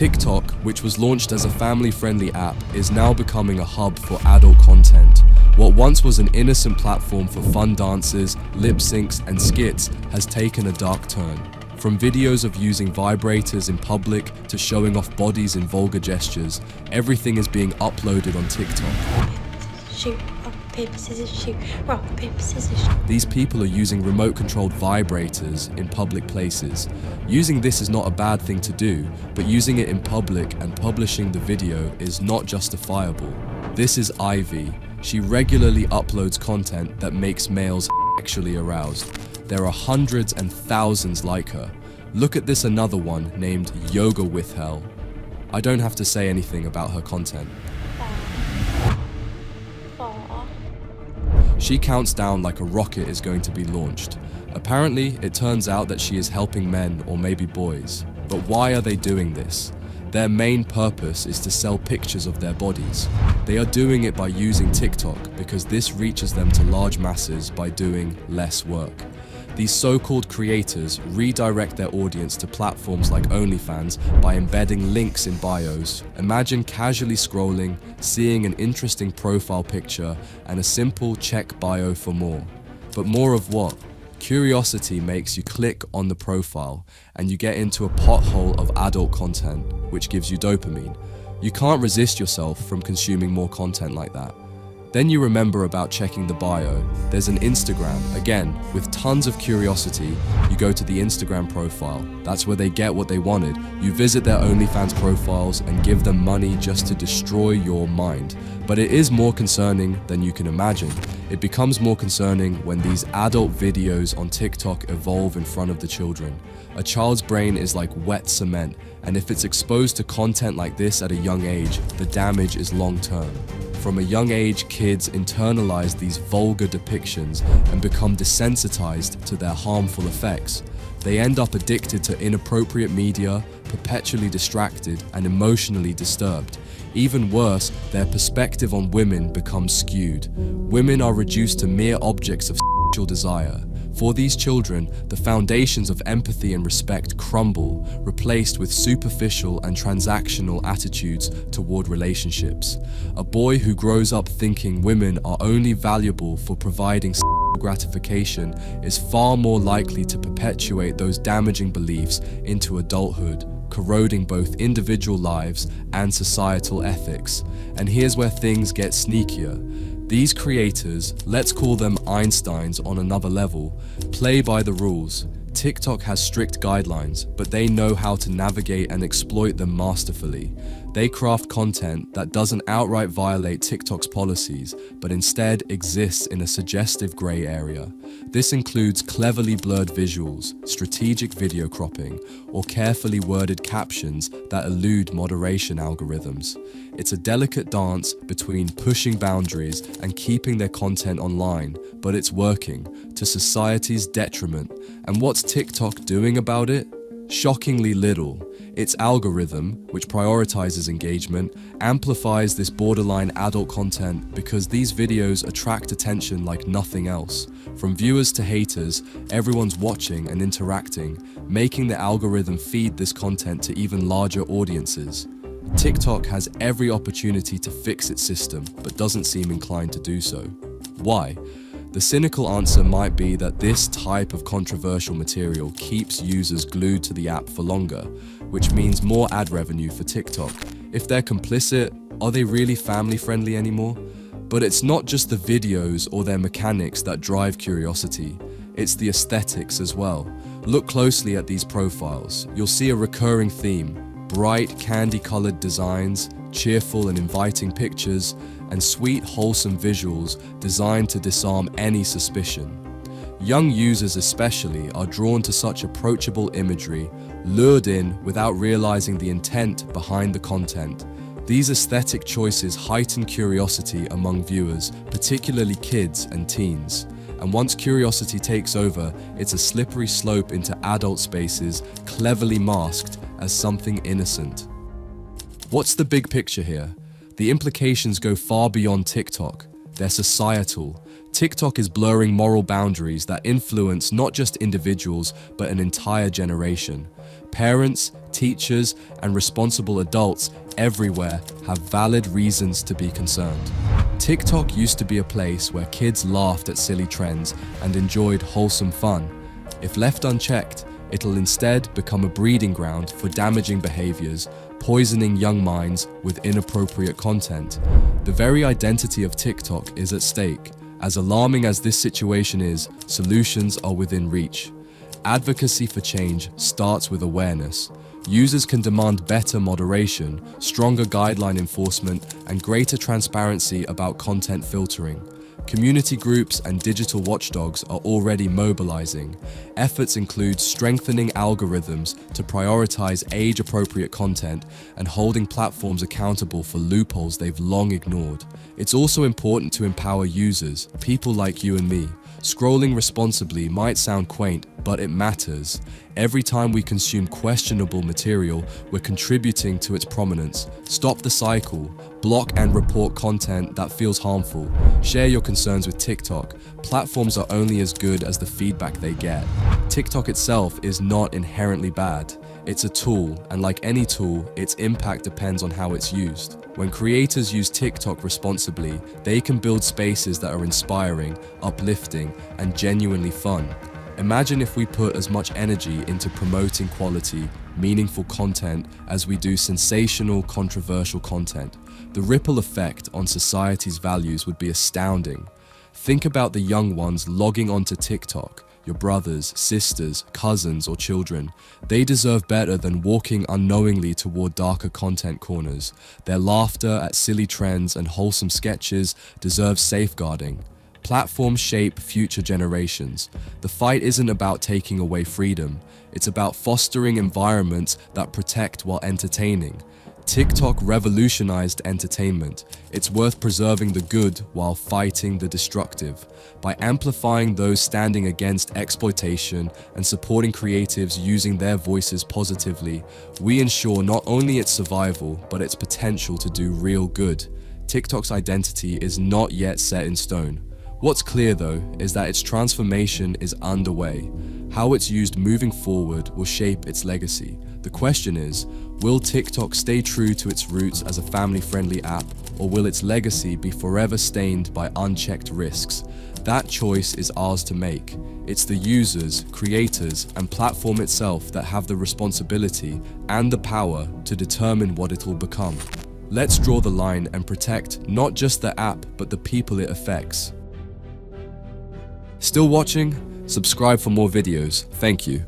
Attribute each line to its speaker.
Speaker 1: TikTok, which was launched as a family-friendly app, is now becoming a hub for adult content. What once was an innocent platform for fun dances, lip syncs, and skits has taken a dark turn. From videos of using vibrators in public to showing off bodies in vulgar gestures, everything is being uploaded on TikTok.
Speaker 2: Shoot, rock, paper, scissors, shoot, rock, paper, scissors, shoot.
Speaker 1: These people are using remote-controlled vibrators in public places. Using this is not a bad thing to do, but using it in public and publishing the video is not justifiable. This is Ivy. She regularly uploads content that makes males sexually aroused. There are hundreds and thousands like her. Look at this another one named Yoga with Hell. I don't have to say anything about her content. She counts down like a rocket is going to be launched. Apparently, it turns out that she is helping men or maybe boys. But why are they doing this? Their main purpose is to sell pictures of their bodies. They are doing it by using TikTok because this reaches them to large masses by doing less work. These so-called creators redirect their audience to platforms like OnlyFans by embedding links in bios. Imagine casually scrolling, seeing an interesting profile picture, and a simple check bio for more. But more of what? Curiosity makes you click on the profile, and you get into a pothole of adult content, which gives you dopamine. You can't resist yourself from consuming more content like that. Then you remember about checking the bio. There's an Instagram. Again, with tons of curiosity, you go to the Instagram profile. That's where they get what they wanted. You visit their OnlyFans profiles and give them money just to destroy your mind. But it is more concerning than you can imagine. It becomes more concerning when these adult videos on TikTok evolve in front of the children. A child's brain is like wet cement, and if it's exposed to content like this at a young age, the damage is long-term. From a young age, kids internalize these vulgar depictions and become desensitized to their harmful effects. They end up addicted to inappropriate media, perpetually distracted, and emotionally disturbed. Even worse, their perspective on women becomes skewed. Women are reduced to mere objects of sexual desire. For these children, the foundations of empathy and respect crumble, replaced with superficial and transactional attitudes toward relationships. A boy who grows up thinking women are only valuable for providing sexual gratification is far more likely to perpetuate those damaging beliefs into adulthood, corroding both individual lives and societal ethics. And here's where things get sneakier. These creators, let's call them Einsteins on another level, play by the rules. TikTok has strict guidelines, but they know how to navigate and exploit them masterfully. They craft content that doesn't outright violate TikTok's policies, but instead exists in a suggestive gray area. This includes cleverly blurred visuals, strategic video cropping, or carefully worded captions that elude moderation algorithms. It's a delicate dance between pushing boundaries and keeping their content online, but it's working, to society's detriment. And what's TikTok doing about it? Shockingly little. Its algorithm, which prioritizes engagement, amplifies this borderline adult content because these videos attract attention like nothing else. From viewers to haters, everyone's watching and interacting, making the algorithm feed this content to even larger audiences. TikTok has every opportunity to fix its system, but doesn't seem inclined to do so. Why? The cynical answer might be that this type of controversial material keeps users glued to the app for longer, which means more ad revenue for TikTok. If they're complicit, are they really family-friendly anymore? But it's not just the videos or their mechanics that drive curiosity, it's the aesthetics as well. Look closely at these profiles. You'll see a recurring theme: bright, candy-colored designs, cheerful and inviting pictures, and sweet, wholesome visuals designed to disarm any suspicion. Young users especially are drawn to such approachable imagery, lured in without realizing the intent behind the content. These aesthetic choices heighten curiosity among viewers, particularly kids and teens. And once curiosity takes over, it's a slippery slope into adult spaces, cleverly masked as something innocent. What's the big picture here? The implications go far beyond TikTok. They're societal. TikTok is blurring moral boundaries that influence not just individuals, but an entire generation. Parents, teachers, and responsible adults everywhere have valid reasons to be concerned. TikTok used to be a place where kids laughed at silly trends and enjoyed wholesome fun. If left unchecked, it'll instead become a breeding ground for damaging behaviors, poisoning young minds with inappropriate content. The very identity of TikTok is at stake. As alarming as this situation is, solutions are within reach. Advocacy for change starts with awareness. Users can demand better moderation, stronger guideline enforcement, and greater transparency about content filtering. Community groups and digital watchdogs are already mobilizing. Efforts include strengthening algorithms to prioritize age-appropriate content and holding platforms accountable for loopholes they've long ignored. It's also important to empower users, people like you and me. Scrolling responsibly might sound quaint, but it matters. Every time we consume questionable material, we're contributing to its prominence. Stop the cycle. Block and report content that feels harmful. Share your concerns with TikTok. Platforms are only as good as the feedback they get. TikTok itself is not inherently bad. It's a tool, and like any tool, its impact depends on how it's used. When creators use TikTok responsibly, they can build spaces that are inspiring, uplifting, and genuinely fun. Imagine if we put as much energy into promoting quality, meaningful content as we do sensational, controversial content. The ripple effect on society's values would be astounding. Think about the young ones logging onto TikTok. Your brothers, sisters, cousins, or children. They deserve better than walking unknowingly toward darker content corners. Their laughter at silly trends and wholesome sketches deserves safeguarding. Platforms shape future generations. The fight isn't about taking away freedom. It's about fostering environments that protect while entertaining. TikTok revolutionized entertainment. It's worth preserving the good while fighting the destructive. By amplifying those standing against exploitation and supporting creatives using their voices positively, we ensure not only its survival, but its potential to do real good. TikTok's identity is not yet set in stone. What's clear though is that its transformation is underway. How it's used moving forward will shape its legacy. The question is, will TikTok stay true to its roots as a family-friendly app, or will its legacy be forever stained by unchecked risks? That choice is ours to make. It's the users, creators, and platform itself that have the responsibility and the power to determine what it will become. Let's draw the line and protect not just the app, but the people it affects. Still watching? Subscribe for more videos. Thank you.